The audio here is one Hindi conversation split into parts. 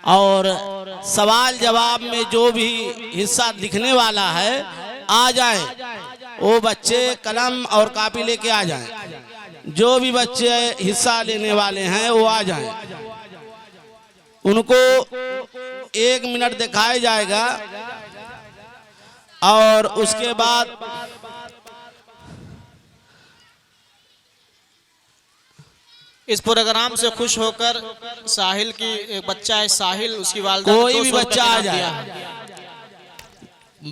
और सवाल जवाब में जो भी हिस्सा लिखने वाला है आ जाए, वो बच्चे कलम और कॉपी लेके आ जाएं। जो भी बच्चे हिस्सा लेने वाले हैं वो आ जाएं। उनको 1 मिनट दिखाया जाएगा और उसके बाद इस प्रोग्राम से खुश होकर साहिल की एक बच्चा है साहिल, उसकी वालिदा ने कोई भी 200 रुपए बच्चा का आ इनाम जाए, दिया है।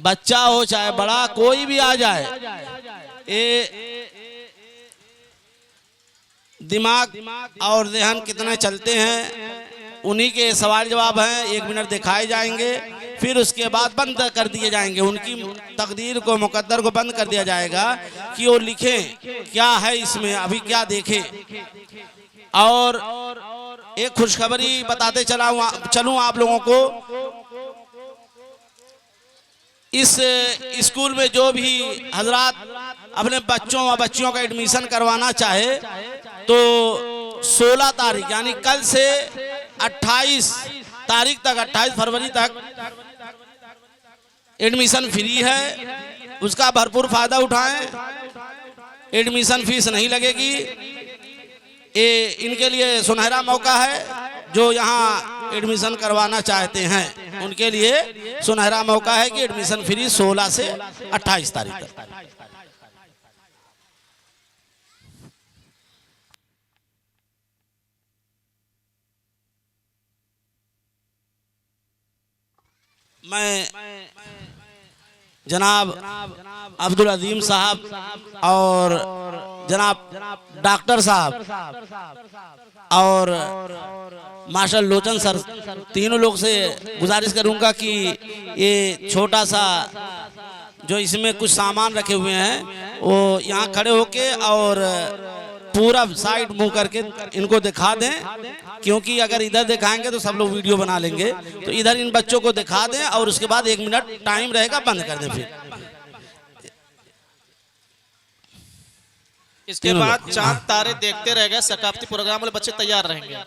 बच्चा हो चाहे बड़ा, कोई भी आ जाए। ये दिमाग और जहन कितने चलते हैं, उन्हीं के सवाल जवाब हैं। 1 मिनट दिखाए जाएंगे, फिर उसके बाद बंद कर दिए जाएंगे। उनकी तकदीर को, मुकद्दर को बंद कर दिया जाएगा कि वो लिखें क्या है इसमें, अभी क्या देखें। और एक खुशखबरी बताते चलूं आप लोगों को। इस स्कूल में जो भी हजरात अपने बच्चों व बच्चियों का एडमिशन करवाना चाहे तो 16 तारीख यानी कल से 28 तारीख तक, 28 फरवरी तक एडमिशन फ्री है। उसका भरपूर फायदा उठाएं। एडमिशन फीस नहीं लगेगी। ये इनके लिए सुनहरा मौका है। जो यहाँ एडमिशन करवाना चाहते हैं उनके लिए सुनहरा मौका है कि एडमिशन फ्री 16 से 28 तारीख तक। मैं जनाब अब्दुल अजीम साहब और जनाब डॉक्टर साहब और मार्शल लोचन सर, तीनों लोग से गुजारिश करूंगा कि ये छोटा सा जो इसमें कुछ सामान रखे हुए हैं वो यहाँ खड़े होके और पूरा साइड मुंह करके इनको दिखा दें, क्योंकि अगर इधर दिखाएंगे तो सब लोग वीडियो बना लेंगे। तो इधर इन बच्चों को दिखा दें और उसके बाद 1 मिनट टाइम रहेगा, बंद कर दें। फिर इसके बाद चांद तारे देखते रह गए, सकाफती प्रोग्राम वाले बच्चे तैयार रहेंगे।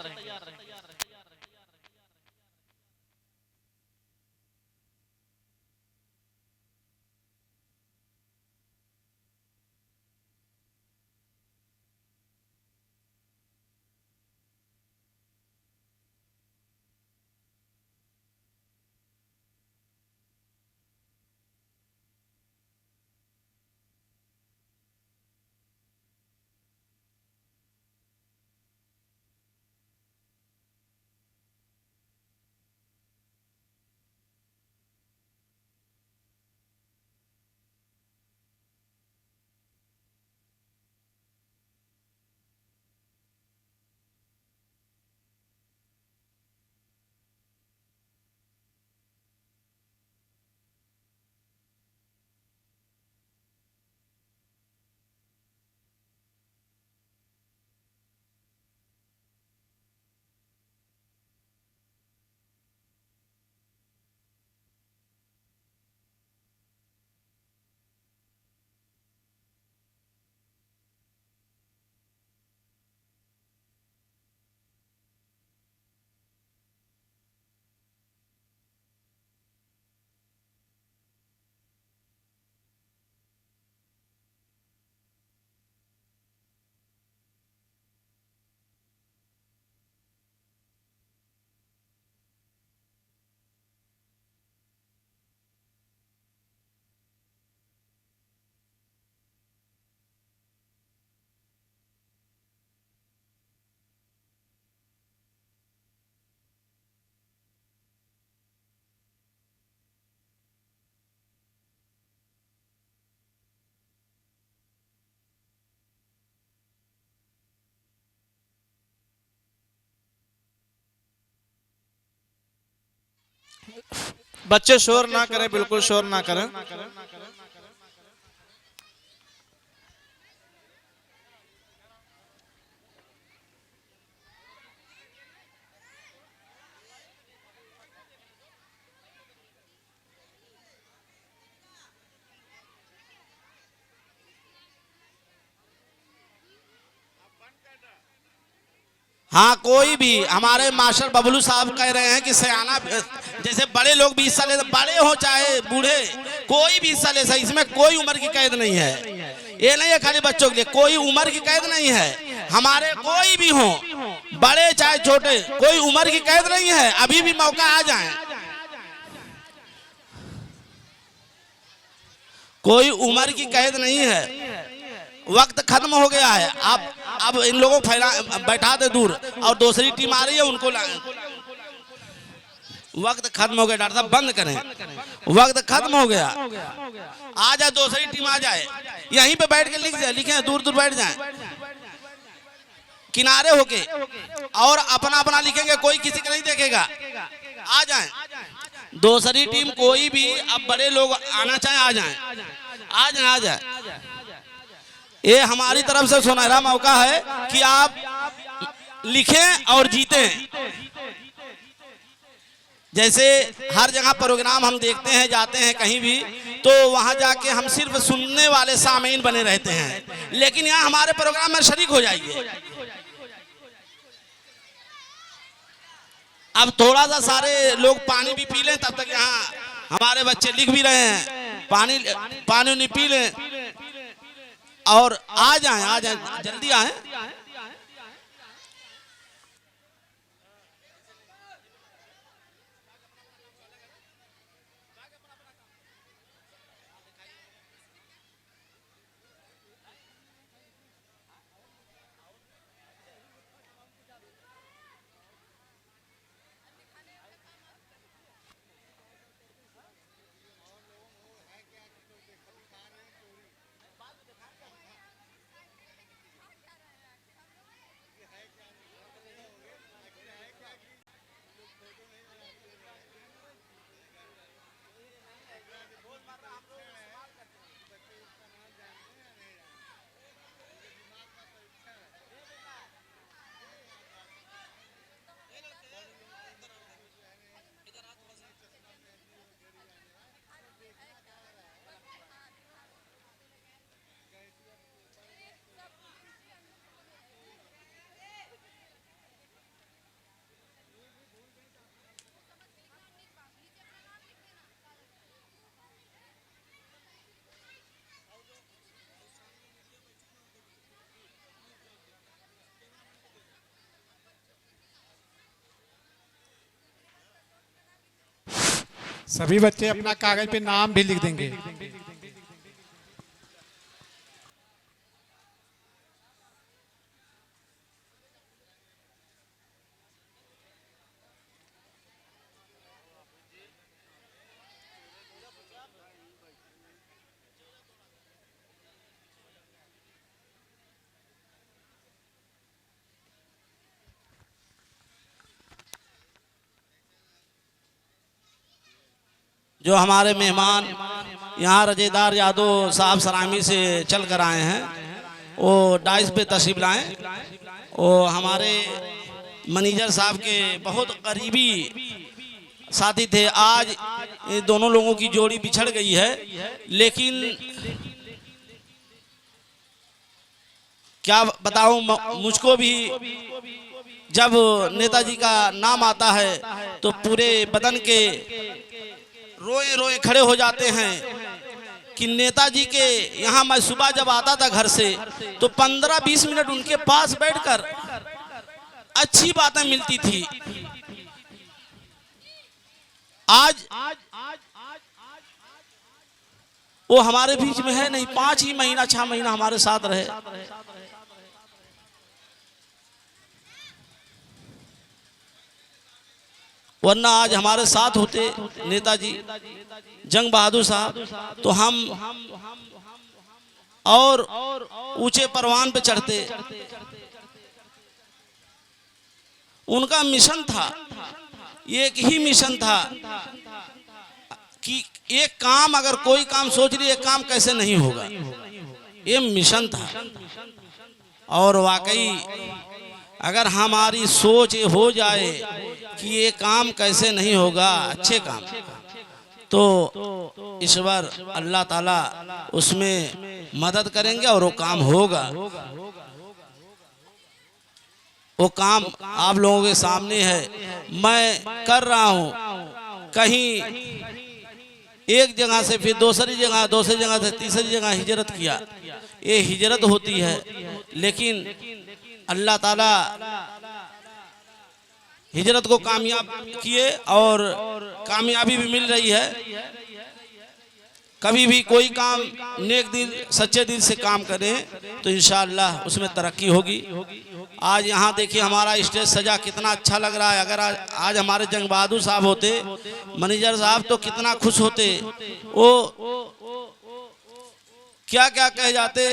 बच्चे शोर ना करें, बिल्कुल शोर ना करें। हाँ, कोई भी हमारे मास्टर बबलू साहब कह रहे हैं कि सयाना जैसे बड़े लोग भी हिस्सा ले, बड़े हो चाहे बूढ़े, कोई भी हिस्सा ले सकते, इसमें कोई उम्र की कैद नहीं है। ये नहीं है खाली बच्चों के लिए, कोई उम्र की कैद नहीं है। हमारे कोई भी हो, बड़े चाहे छोटे, कोई उम्र की कैद नहीं है। अभी भी मौका आ जाए, कोई उम्र की कैद नहीं है। वक्त खत्म हो गया है। अब इन लोगों को बैठा दे दूर, और दूसरी टीम आ रही है, उनको वक्त खत्म हो गया। डॉक्टर साहब बंद करें, वक्त खत्म हो गया। आ जाए, दूसरी टीम आ जाए, यहीं पे बैठ के लिखें, दूर दूर बैठ जाएं, किनारे होके, और अपना अपना लिखेंगे, कोई किसी का नहीं देखेगा। आ जाएं, दूसरी टीम कोई भी, अब बड़े लोग आना चाहे आ जाएं, आ जाए, आ जाए। ये हमारी तरफ से सुनहरा मौका है कि आप लिखें और जीतें। जैसे हर जगह प्रोग्राम हम देखते हैं, जाते हैं कहीं भी, तो वहां जाके हम सिर्फ सुनने वाले सामीन बने रहते हैं, लेकिन यहाँ हमारे प्रोग्राम में शरीक हो जाइए। अब थोड़ा सा सारे लोग पानी भी पी लें, तब तक यहाँ हमारे बच्चे लिख भी रहे हैं। पानी नहीं पी लें और आ जाएं, जल्दी आएं। सभी बच्चे अपना कागज पे नाम भी लिख देंगे। जो हमारे मेहमान यहाँ रजेदार यादव साहब सरामी से चल कर आए हैं, वो डाइस पे तशरीफ लाएं। वो हमारे मैनेजर साहब के बहुत करीबी साथी थे। आज ये दोनों लोगों की जोड़ी बिछड़ गई है, लेकिन क्या बताऊं, मुझको भी जब नेताजी का नाम आता है तो पूरे बदन के रोए रोए खड़े हो जाते हैं कि नेताजी के यहाँ मैं सुबह जब आता था घर से तो 15-20 मिनट उनके पास बैठकर अच्छी बातें मिलती थी। आज वो हमारे बीच में है नहीं। 5 ही महीना 6 महीना हमारे साथ रहे, वरना आज हमारे साथ होते नेताजी जंग बहादुर साहब तो हम और ऊंचे परवान पे चढ़ते। उनका मिशन था, एक ही मिशन था कि एक काम, अगर कोई काम सोच रही, एक काम कैसे नहीं होगा, ये मिशन था। और वाकई अगर हमारी सोच ये हो जाए कि ये काम कैसे नहीं होगा, अच्छे काम, तो ईश्वर अल्लाह ताला उसमें मदद करेंगे और वो काम होगा। वो काम आप लोगों के सामने है। मैं कर रहा हूँ, कहीं एक जगह से फिर दूसरी जगह से तीसरी जगह हिजरत किया। ये हिजरत होती है, लेकिन अल्लाह ताला हिजरत को कामयाब किए और कामयाबी भी मिल रही है। कभी भी कोई काम नेक दिल सच्चे दिल से काम करें तो इंशाअल्लाह उसमें तरक्की होगी। आज यहाँ देखिए हमारा स्टेज सजा कितना अच्छा लग रहा है। अगर आज हमारे जंग बहादुर साहब होते, मैनेजर साहब, तो कितना खुश होते। वो क्या क्या कह जाते,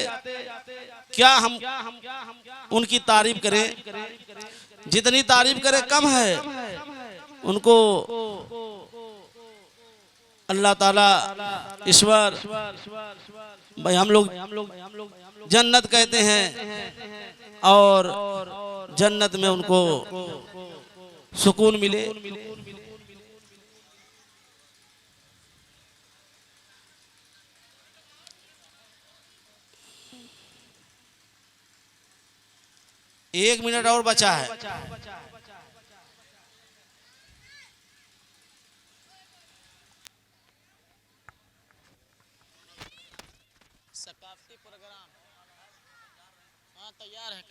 क्या हम उनकी तारीफ करें, जितनी तारीफ करें कम है। उनको अल्लाह ताला ईश्वर भाई हम लोग जन्नत कहते हैं और जन्नत में उनको सुकून मिले। एक मिनट और बचा है। सकाफती प्रोग्राम हाँ तैयार है।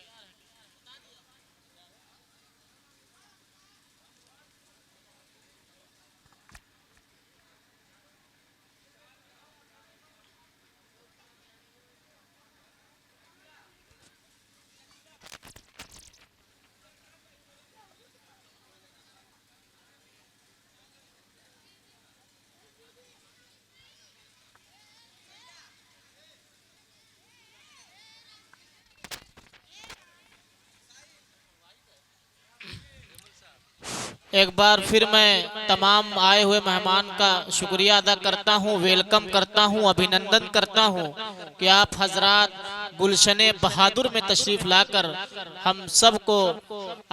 एक बार फिर मैं तमाम आए हुए मेहमान का शुक्रिया अदा करता हूँ, वेलकम करता हूँ, अभिनंदन करता हूँ कि आप हजरात गुलशने बहादुर में तशरीफ लाकर हम सबको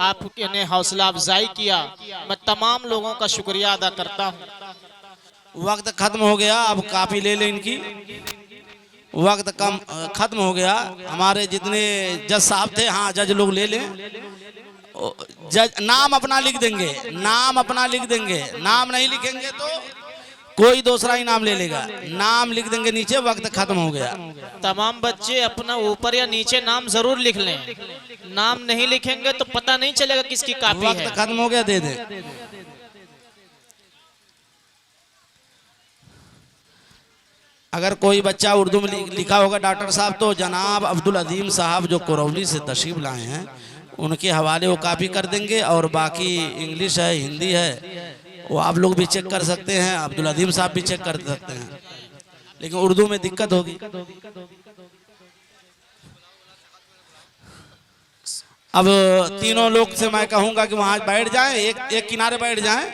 आपने हौसला अफजाई किया। मैं तमाम लोगों का शुक्रिया अदा करता हूँ। वक्त खत्म हो गया, अब कापी ले लें इनकी। वक्त कम खत्म हो गया। हमारे जितने जज साहब थे, हाँ जज लोग ले लें। जज नाम अपना लिख देंगे, नाम अपना लिख देंगे। नाम नहीं लिखेंगे तो कोई दूसरा ही नाम ले लेगा। नाम लिख देंगे नीचे। वक्त खत्म हो गया। तमाम बच्चे अपना ऊपर या नीचे नाम जरूर लिख लें। नाम नहीं लिखेंगे तो पता नहीं चलेगा किसकी कापी है। वक्त खत्म हो गया, दे दें। अगर कोई बच्चा उर्दू में लिखा होगा डॉक्टर साहब, तो जनाब अब्दुल अजीम साहब जो करौली से तशरीफ लाए हैं उनके हवाले वो कापी कर देंगे। और बाकी इंग्लिश है, हिंदी है, वो आप लोग भी चेक कर सकते हैं, अब्दुल अजीम साहब भी चेक कर सकते हैं। लेकिन उर्दू में दिक्कत होगी। अब तीनों लोग से मैं कहूंगा कि वहां बैठ जाएं, एक किनारे बैठ जाएं।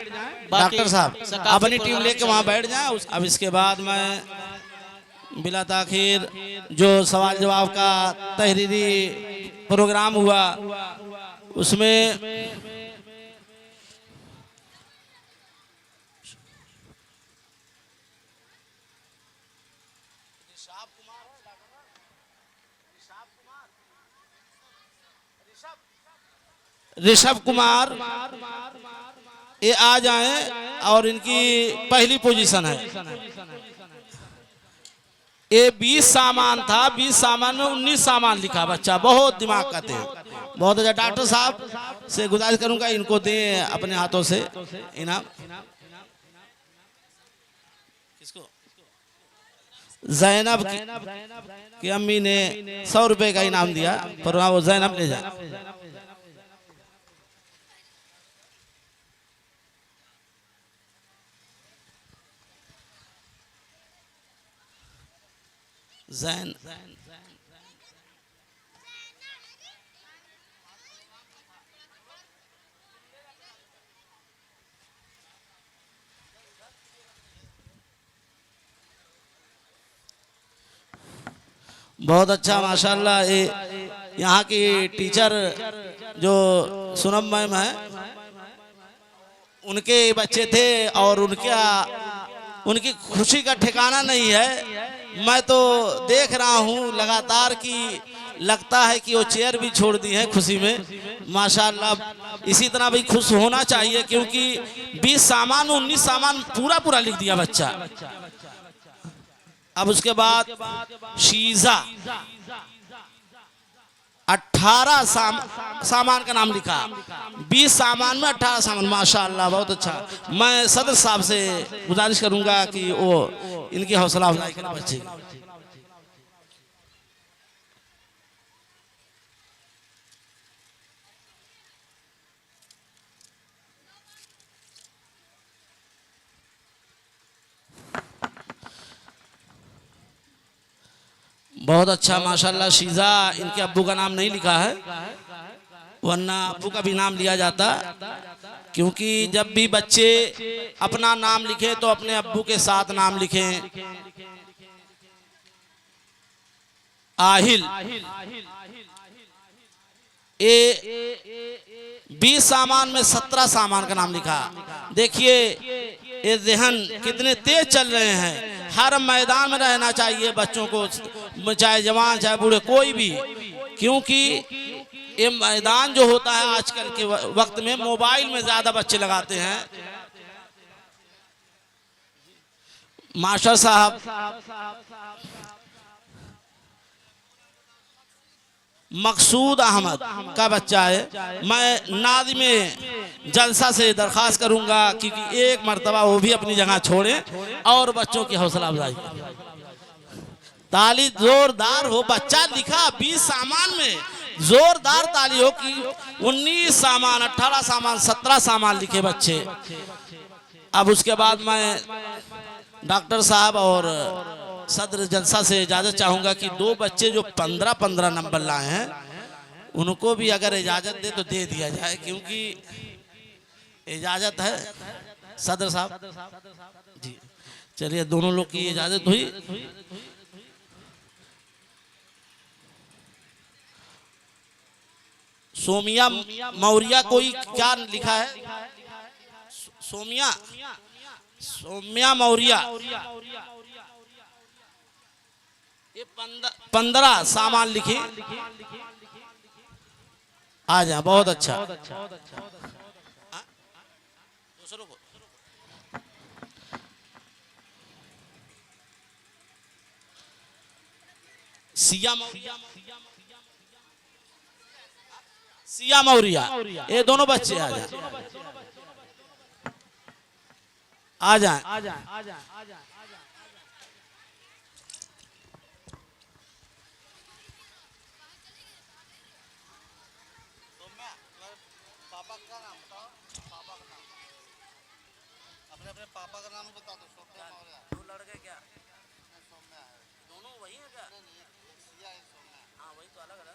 डॉक्टर साहब अपनी टीम लेके वहां बैठ जाएं। अब इसके बाद मैं बिला ताखिर जो सवाल जवाब का तहरीरी प्रोग्राम हुआ उसमें ऋषभ कुमार ये आ जाएं और इनकी पहली पोजीशन है। ये 20 सामान था, 20 सामान में 19 सामान लिखा। बच्चा बहुत दिमाग का तेज, बहुत अच्छा। डॉक्टर साहब से गुजारिश करूंगा इनको दें अपने हाथों से इनाम। किसको? जैनब की अम्मी ने 100 रुपए का इनाम दिया, पर वो जैनब ले जाए। जैन बहुत अच्छा माशाल्लाह। ये यहाँ की टीचर जो सुनम मैम है, उनके बच्चे थे और उनकी खुशी का ठिकाना नहीं है। मैं तो देख रहा हूँ लगातार कि लगता है कि वो चेयर भी छोड़ दी है खुशी में। माशाअल्लाह इसी तरह भी खुश होना चाहिए, क्योंकि 20 सामान में 19 सामान पूरा पूरा लिख दिया बच्चा। अब उसके बाद शीजा 18 सामान का नाम लिखा, 20 सामान में 18 सामान। माशाअल्लाह बहुत अच्छा। मैं सदर साहब से गुजारिश करूंगा कि वो इनकी हौसला अफजाई करें बच्चे की। बहुत अच्छा माशाल्लाह। शीजा इनके अब्बू का नाम नहीं लिखा है, वरना अब्बू का भी नाम लिया जाता, क्योंकि जब भी बच्चे अपना नाम लिखे तो अपने अब्बू के साथ नाम लिखें। आहिल 20 सामान में 17 सामान का नाम लिखा। देखिए ये ज़हन कितने तेज चल रहे हैं। हर मैदान में रहना चाहिए बच्चों को, चाहे जवान चाहे बूढ़े कोई भी, क्योंकि ये मैदान जो होता है आजकल के वक्त में मोबाइल में ज्यादा बच्चे लगाते हैं। मास्टर साहब मकसूद अहमद का बच्चा है। मैं नाज़िमे जलसा से दरख्वास्त करूंगा कि एक मर्तबा वो भी अपनी जगह छोड़ें और बच्चों की हौसला अफजाई करें। ताली जोरदार हो। बच्चा लिखा 20 सामान में, जोरदार ताली हो कि 19 सामान 18 सामान 17 सामान लिखे बच्चे। अब उसके बाद मैं डॉक्टर साहब और सदर जलसा से इजाज़त चाहूँगा कि 2 बच्चे जो 15-15 नंबर लाए हैं उनको भी अगर इजाज़त दे तो दे दिया जाए, क्योंकि इजाज़त है सदर साहब जी। चलिए दोनों लोग की इजाज़त हुई। सोमिया मौर्या कोई क्या लिखा है? सोमिया मौर्या ये 15 सामान लिखे। आ जाए, बहुत अच्छा। दूसरों को सिया मौर्या ये दोनों बच्चे आ जाए, आ जाए। अपने पापा का नाम बता दो। सोम्या मौर्या। दो लड़के क्या? सोम्या है। दोनों वही हैं क्या? नहीं, सिया है सोम्या। हाँ वही तो अलग है।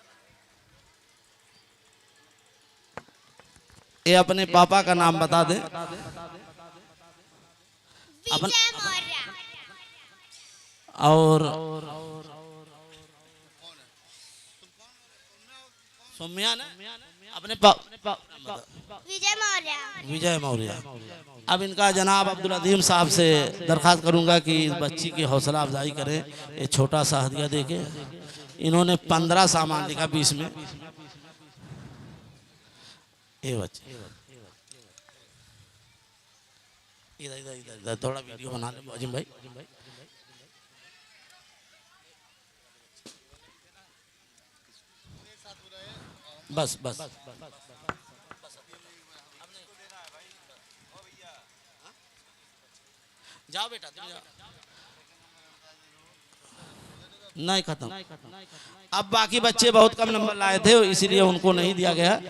ये अपने पापा का नाम बता दें। अपन और सोम्या ने अपने विजय मौर्य। अब इनका जनाब अब्दुल अजीम साहब से दरख्वास्त करूंगा कि इस बच्ची की हौसला अफजाई करें, ये छोटा सा हदिया देके। इन्होंने 15 सामान लिखा 20 में। ये बच्चे इधर इधर इधर इधर थोड़ा वीडियो बना ले अजीम भाई। बस बस जाओ बेटा, नहीं खत्म। अब बाकी बच्चे बहुत कम नंबर लाए थे, इसीलिए उनको नहीं दिया गया।